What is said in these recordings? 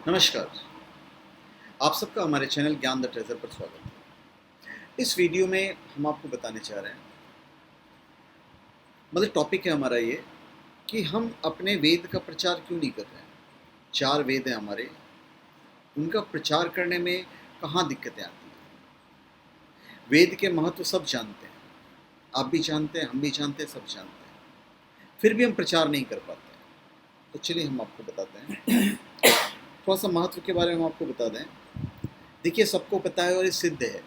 नमस्कार। आप सबका हमारे चैनल ज्ञान द ट्रेजर पर स्वागत है। इस वीडियो में हम आपको बताने चाह रहे हैं, मतलब टॉपिक है हमारा ये कि हम अपने वेद का प्रचार क्यों नहीं कर रहे हैं। 4 वेद हैं हमारे, उनका प्रचार करने में कहाँ दिक्कतें आती हैं। वेद के महत्व सब जानते हैं, आप भी जानते हैं, हम भी जानते हैं, सब जानते हैं, फिर भी हम प्रचार नहीं कर पाते हैं। तो चलिए हम आपको बताते हैं, थोड़ा सा महत्व के बारे में हम आपको बता दें। देखिए, सबको पता है और ये सिद्ध है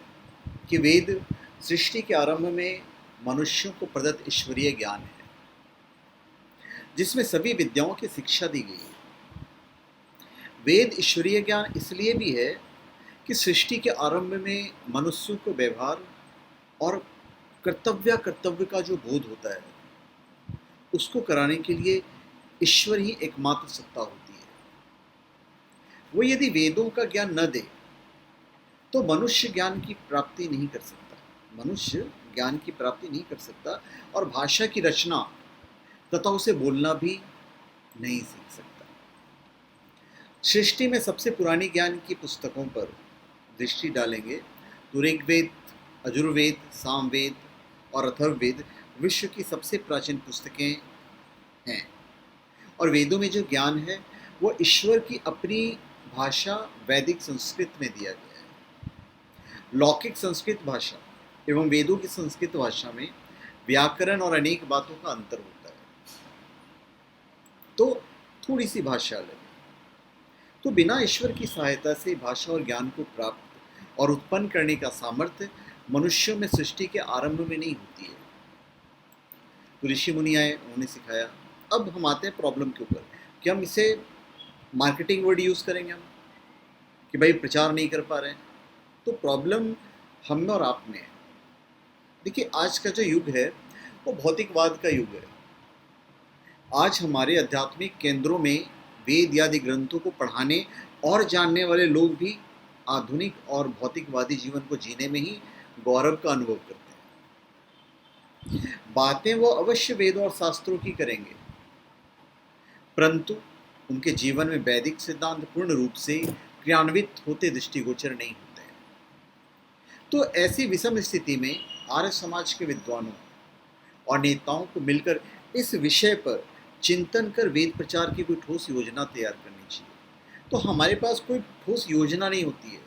कि वेद सृष्टि के आरंभ में मनुष्यों को प्रदत्त ईश्वरीय ज्ञान है, जिसमें सभी विद्याओं की शिक्षा दी गई है। वेद ईश्वरीय ज्ञान इसलिए भी है कि सृष्टि के आरंभ में मनुष्यों को व्यवहार और कर्तव्य का जो बोध होता है, उसको कराने के लिए ईश्वर ही एकमात्र सत्ता होती है। वो यदि वेदों का ज्ञान न दे तो मनुष्य ज्ञान की प्राप्ति नहीं कर सकता, मनुष्य ज्ञान की प्राप्ति नहीं कर सकता और भाषा की रचना तथा उसे बोलना भी नहीं सीख सकता। सृष्टि में सबसे पुरानी ज्ञान की पुस्तकों पर दृष्टि डालेंगे तो ऋग्वेद, यजुर्वेद, सामवेद और अथर्ववेद विश्व की सबसे प्राचीन पुस्तकें हैं। और वेदों में जो ज्ञान है वो ईश्वर की अपनी भाषा वैदिक संस्कृत में दिया गया है। लौकिक संस्कृत भाषा एवं वेदों की संस्कृत भाषा में व्याकरण और अनेक बातों का अंतर होता है, तो थोड़ी सी भाषा अलग है। तो बिना ईश्वर की सहायता से भाषा और ज्ञान को प्राप्त और उत्पन्न करने का सामर्थ्य मनुष्यों में सृष्टि के आरंभ में नहीं होती है। तो ऋषि मुनि आए, उन्होंने सिखाया। अब हम आते हैं प्रॉब्लम के ऊपर कि हम इसे मार्केटिंग वर्ड यूज़ करेंगे हम कि भाई प्रचार नहीं कर पा रहे हैं। तो प्रॉब्लम हम में और आप में है। देखिए, आज का जो युग है वो भौतिकवाद का युग है। आज हमारे आध्यात्मिक केंद्रों में वेद आदि ग्रंथों को पढ़ाने और जानने वाले लोग भी आधुनिक और भौतिकवादी जीवन को जीने में ही गौरव का अनुभव करते हैं। बातें वो अवश्य वेदों और शास्त्रों की करेंगे, परंतु उनके जीवन में वैदिक सिद्धांत पूर्ण रूप से क्रियान्वित होते दृष्टिगोचर नहीं होते हैं। तो ऐसी विषम स्थिति में आर्य समाज के विद्वानों और नेताओं को मिलकर इस विषय पर चिंतन कर वेद प्रचार की कोई ठोस योजना तैयार करनी चाहिए। तो हमारे पास कोई ठोस योजना नहीं होती है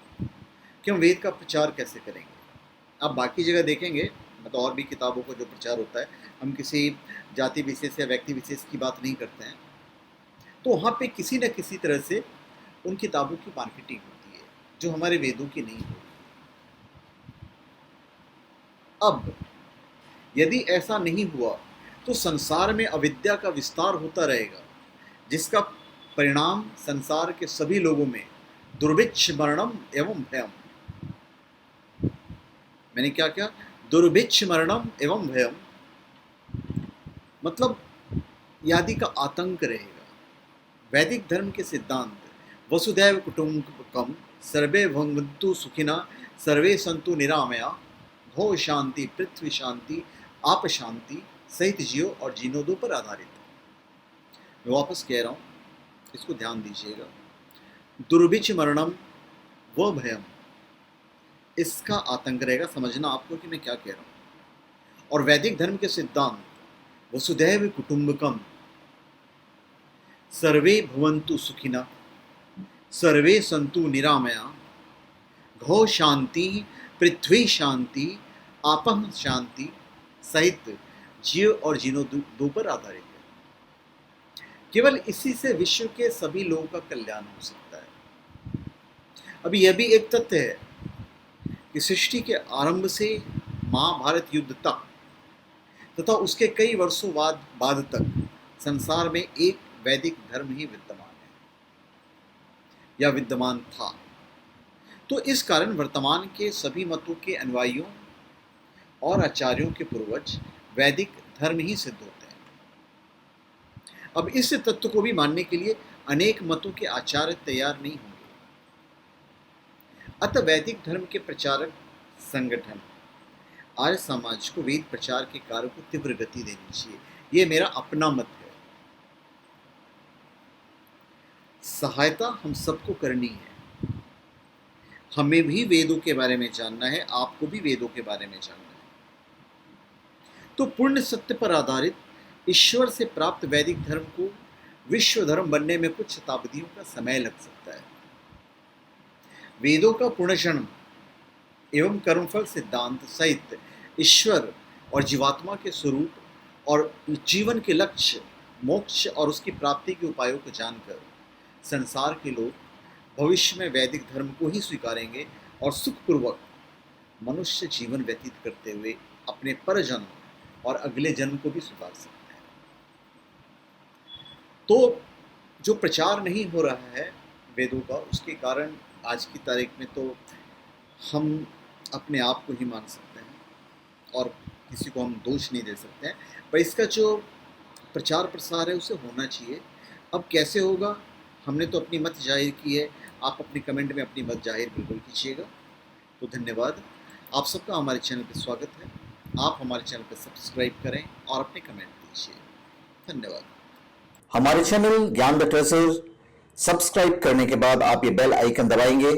कि हम वेद का प्रचार कैसे करेंगे। आप बाकी जगह देखेंगे, मतलब और भी किताबों का जो प्रचार होता है, हम किसी जाति विशेष या व्यक्ति विशेष की बात नहीं करते हैं, तो वहाँ पे किसी न किसी तरह से उन किताबों की मार्केटिंग होती है जो हमारे वेदों की नहीं होती। अब यदि ऐसा नहीं हुआ तो संसार में अविद्या का विस्तार होता रहेगा, जिसका परिणाम संसार के सभी लोगों में दुर्भिक्ष, मरणम एवं भयम, मैंने क्या क्या, दुर्भिक्ष, मरणम एवं भयम, मतलब यादि का आतंक रहेगा। वैदिक धर्म के सिद्धांत वसुधैव कुटुंबकम, सर्वे भवन्तु सुखिना, सर्वे संतु निरामया, भौ शांति, पृथ्वी शांति, आप शांति, सहित जियो और जीनो दो पर आधारित है। मैं वापस कह रहा हूँ, इसको ध्यान दीजिएगा। दुर्भिक्ष, मरणम व भयम, इसका आतंक रहेगा। समझना आपको कि मैं क्या कह रहा हूँ। और वैदिक धर्म के सिद्धांत वसुधैव कुटुंबकम, सर्वे भवन्तु सुखिना, सर्वे संतु निरामया, भौ शांति, पृथ्वी शांति, आपह शांति, सहित जीव और जीनो दो पर आधारित है। केवल इसी से विश्व के सभी लोगों का कल्याण हो सकता है। अब यह भी एक तथ्य है कि सृष्टि के आरंभ से महाभारत युद्ध तक तथा उसके कई वर्षों बाद तक संसार में एक वैदिक धर्म ही विद्यमान है या विद्यमान था। तो इस कारण वर्तमान के सभी मतों के अनुयायियों और आचार्यों के पूर्वज वैदिक धर्म ही सिद्ध होते हैं। अब इस तत्व को भी मानने के लिए अनेक मतों के आचार्य तैयार नहीं होंगे। अतः वैदिक धर्म के प्रचारक संगठन आर्य समाज को वेद प्रचार के कार्य को तीव्र गति देनी चाहिए। ये मेरा अपना मत है। सहायता हम सबको करनी है। हमें भी वेदों के बारे में जानना है, आपको भी वेदों के बारे में जानना है। तो पूर्ण सत्य पर आधारित ईश्वर से प्राप्त वैदिक धर्म को विश्व धर्म बनने में कुछ शताब्दियों का समय लग सकता है। वेदों का पुनर्जन्म एवं कर्मफल सिद्धांत सहित ईश्वर और जीवात्मा के स्वरूप और जीवन के लक्ष्य, मोक्ष और उसकी प्राप्ति के उपायों को जानकर संसार के लोग भविष्य में वैदिक धर्म को ही स्वीकारेंगे और सुखपूर्वक मनुष्य जीवन व्यतीत करते हुए अपने पर जन्म और अगले जन्म को भी स्वीकार सकते हैं। तो जो प्रचार नहीं हो रहा है वेदों का, उसके कारण आज की तारीख में तो हम अपने आप को ही मान सकते हैं और किसी को हम दोष नहीं दे सकते हैं, पर इसका जो प्रचार प्रसार है उसे होना चाहिए। अब कैसे होगा, हमने तो अपनी मत जाहिर की है, आप अपने कमेंट में अपनी मत जाहिर बिल्कुल कीजिएगा। तो धन्यवाद, आप सबका हमारे चैनल पर स्वागत है। आप हमारे चैनल पर सब्सक्राइब करें और अपने कमेंट दीजिए। धन्यवाद। हमारे चैनल ज्ञान द ट्रेजर सब्सक्राइब करने के बाद आप ये बेल आइकन दबाएंगे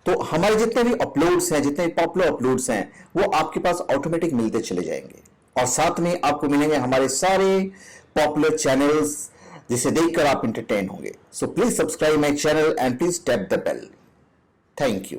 तो हमारे जितने भी अपलोड्स हैं, जितने पॉपुलर अपलोड्स हैं, वो आपके पास ऑटोमेटिक मिलते चले जाएंगे। और साथ में आपको मिलेंगे हमारे सारे पॉपुलर चैनल्स जिसे देखकर आप एंटरटेन होंगे। So please subscribe my channel and please tap the bell. Thank you.